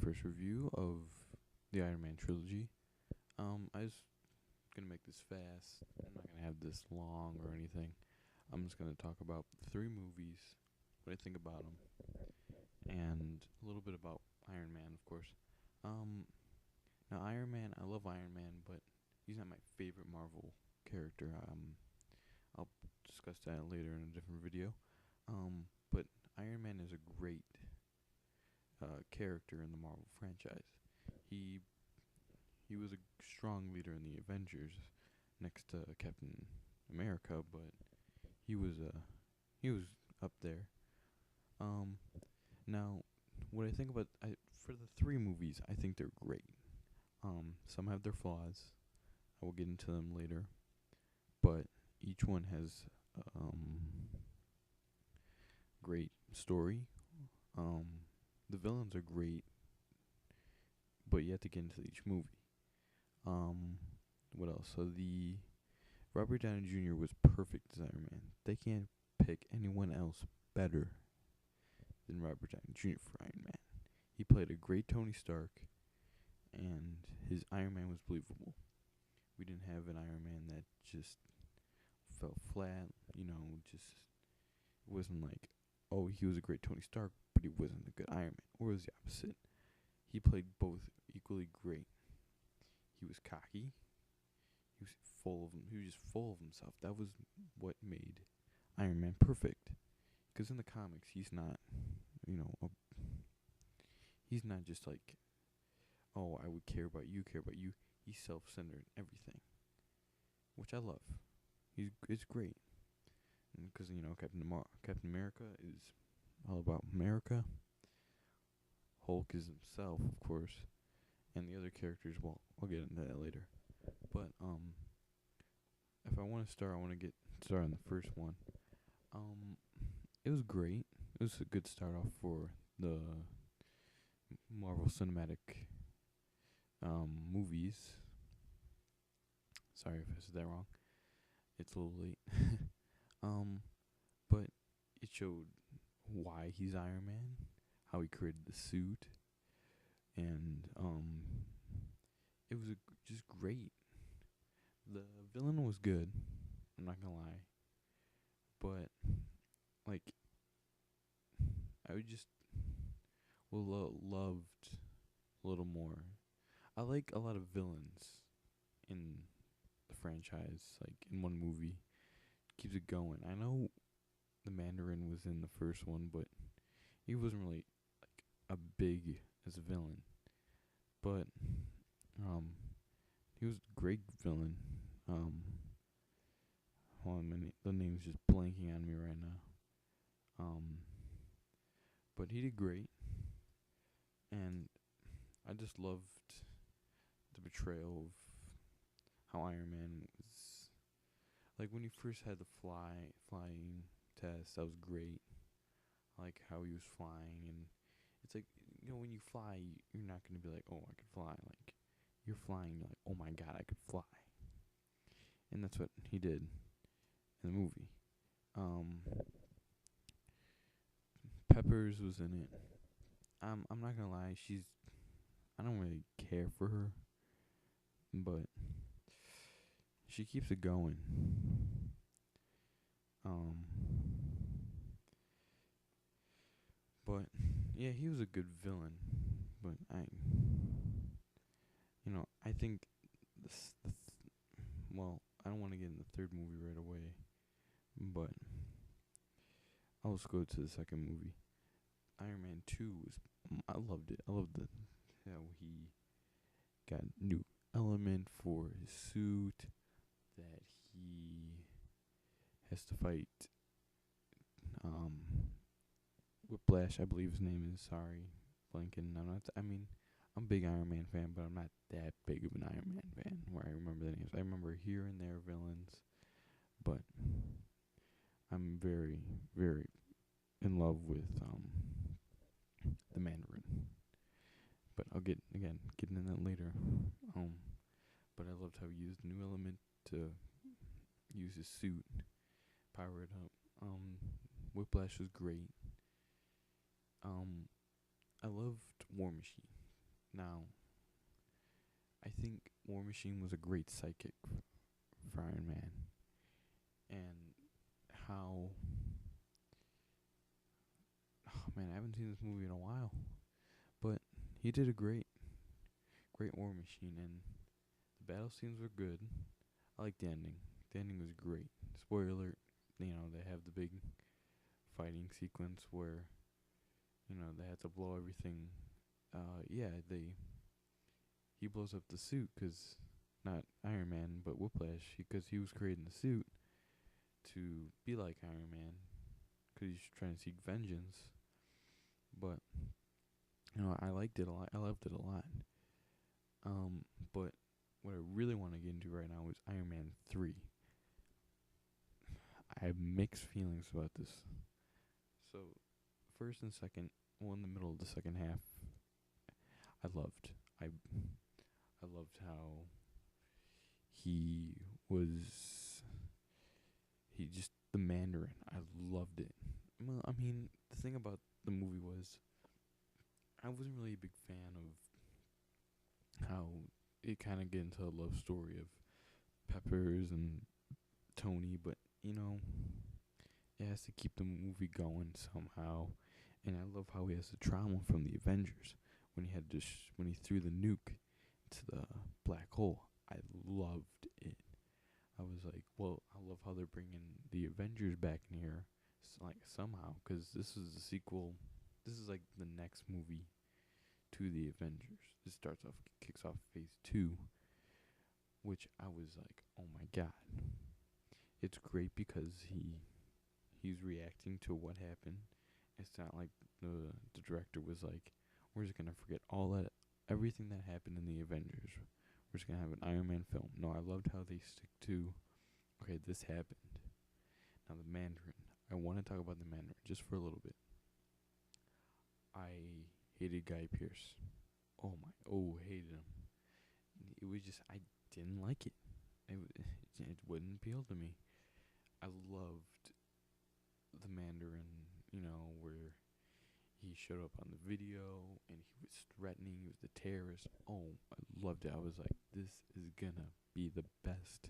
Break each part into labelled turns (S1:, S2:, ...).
S1: first review of the Iron Man trilogy. I was gonna make this fast. I'm not gonna have this long or anything. I'm just gonna talk about three movies, what I think about them, and a little bit about Iron Man, of course. Um, Now Iron Man, I love Iron Man, but he's not my favorite Marvel character. I'll discuss that later in a different video. But Iron Man is a great character in the Marvel franchise. He he was a strong leader in the Avengers next to Captain America, but he was he was up there. Um, Now what I think about for the three movies, I think they're great. Some have their flaws. I will get into them later, but each one has great story. Um, the villains are great, but you have to get into each movie. Um, what else? So the Robert Downey Jr. was perfect as Iron Man. They can't pick anyone else better than Robert Downey Jr. for Iron Man. He played a great Tony Stark, and his Iron Man was believable. We didn't have an Iron Man that just fell flat, just it wasn't like, oh, he was a great Tony Stark, but he wasn't a good Iron Man. Or it was the opposite. He played both equally great. He was cocky. He was he was just full of himself. That was what made Iron Man perfect. Because in the comics, he's not, he's not just like, oh, I would care about you, care about you. He's self-centered in everything, which I love. It's great. Because, Captain America is all about America. Hulk is himself, of course. And the other characters, well, I'll get into that later. But, if I want to start, I want to get started on the first one. It was great. It was a good start off for the Marvel Cinematic movies. Sorry if I said that wrong. It's a little late. But it showed why he's Iron Man, how he created the suit, and it was just great. The villain was good. I'm not gonna lie, but like I would just loved a little more. I like a lot of villains in the franchise, like in one movie. Keeps it going. I know the Mandarin was in the first one, but he wasn't really like a big as a villain. But he was a great villain. Hold on a minute, the name's just blanking on me right now. But he did great, and I just loved the portrayal of how Iron Man was. Like when he first had the flying test, that was great. I like how he was flying, and it's like, when you fly, you're not gonna be like, oh, I could fly. Like you're flying, you're like, oh my god, I could fly, and that's what he did in the movie. Peppers was in it. I'm not gonna lie, I don't really care for her, but she keeps it going. Um, but yeah, he was a good villain. But I think well, I don't want to get in the third movie right away, but I'll just go to the second movie. Iron Man 2 was, I loved it. I loved how he got new element for his suit, that he has to fight Whiplash, I believe his name is. Sorry, blanking. I'm a big Iron Man fan, but I'm not that big of an Iron Man fan where I remember the names. I remember here and there villains, but I'm very, very in love with the Mandarin. But I'll get into that later. But I loved how he used new element to use his suit, power it up. Whiplash was great. I loved War Machine. Now, I think War Machine was a great psychic for Iron Man, and how, oh man, I haven't seen this movie in a while, but he did a great War Machine, and the battle scenes were good. I like the ending. The ending was great. Spoiler alert, they have the big fighting sequence where, they had to blow everything. Yeah, he blows up the suit 'cause not Iron Man, but Whiplash, because he was creating the suit to be like Iron Man, 'cause he's trying to seek vengeance. But I liked it a lot. I loved it a lot. But what I really want to get into right now is Iron Man 3. I have mixed feelings about this. So, first and second, well, in the middle of the second half, I loved. I loved how he was. He just the Mandarin. I loved it. Well, I mean, the thing about the movie was I wasn't really a big fan of how it kind of get into a love story of Peppers and Tony, but it has to keep the movie going somehow. And I love how he has the trauma from the Avengers when he had when he threw the nuke into the black hole. I loved it. I was like, well, I love how they're bringing the Avengers back in here, like somehow, 'cause this is the sequel. This is like the next movie to the Avengers. This kicks off phase 2, which I was like, oh my god. It's great because he's reacting to what happened. It's not like the director was like, we're just gonna forget everything that happened in the Avengers. We're just gonna have an Iron Man film. No, I loved how they stick to, okay, this happened. Now the Mandarin. I want to talk about the Mandarin just for a little bit. I hated Guy Pearce. Hated him. It was just, I didn't like it. It wouldn't appeal to me. I loved the Mandarin, where he showed up on the video and he was threatening. He was the terrorist. Oh, I loved it. I was like, this is gonna be the best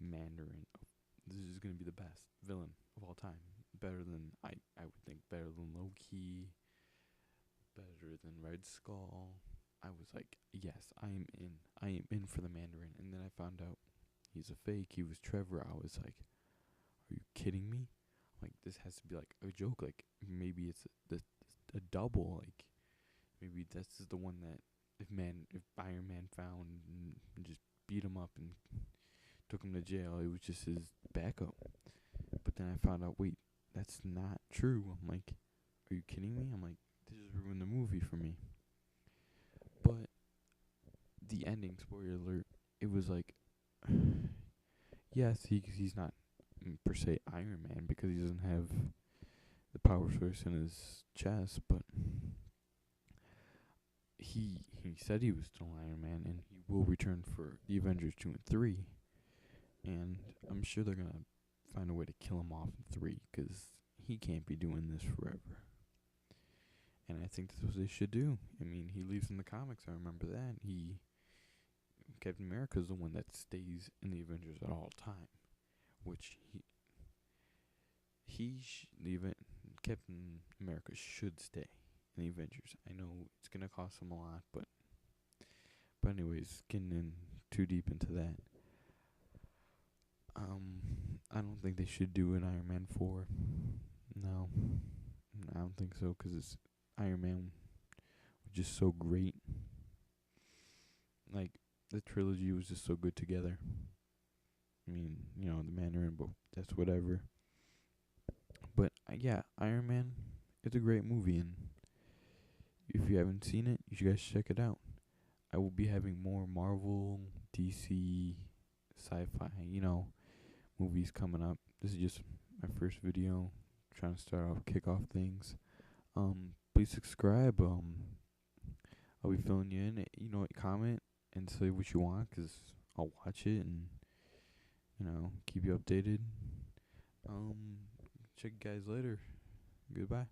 S1: Mandarin. This is gonna be the best villain of all time. Better than I would think. Better than Loki. Better than Red Skull. I was like, yes, I am in. I am in for the Mandarin. And then I found out he's a fake. He was Trevor. I was like, are you kidding me? Like, this has to be like a joke. Like, maybe it's a double. Like, maybe this is the one that if Iron Man found and just beat him up and took him to jail, it was just his backup. But then I found out, wait, that's not true. I'm like, are you kidding me? I'm like, this just ruined the movie for me. But the ending, spoiler alert, it was like, yes, he's not per se Iron Man because he doesn't have the power source in his chest, but he said he was still Iron Man, and he will return for the Avengers 2 and 3, and I'm sure they're gonna find a way to kill him off in 3, 'cause he can't be doing this forever. And I think that's what they should do. I mean, he leaves in the comics, I remember that. Captain America's the one that stays in the Avengers at all time, which the event Captain America should stay in the Avengers. I know it's gonna cost him a lot, but anyways, getting in too deep into that. I don't think they should do an Iron Man 4. No, I don't think so, 'cause it's Iron Man was just so great. Like, the trilogy was just so good together. I mean, the Mandarin, but that's whatever. But yeah, Iron Man, it's a great movie, and if you haven't seen it, you guys check it out. I will be having more Marvel, DC, sci-fi, movies coming up. This is just my first video, trying to start off, kick off things. Please subscribe. I'll be filling you in. Comment and say what you want, 'cause I'll watch it and keep you updated. Check you guys later. Goodbye.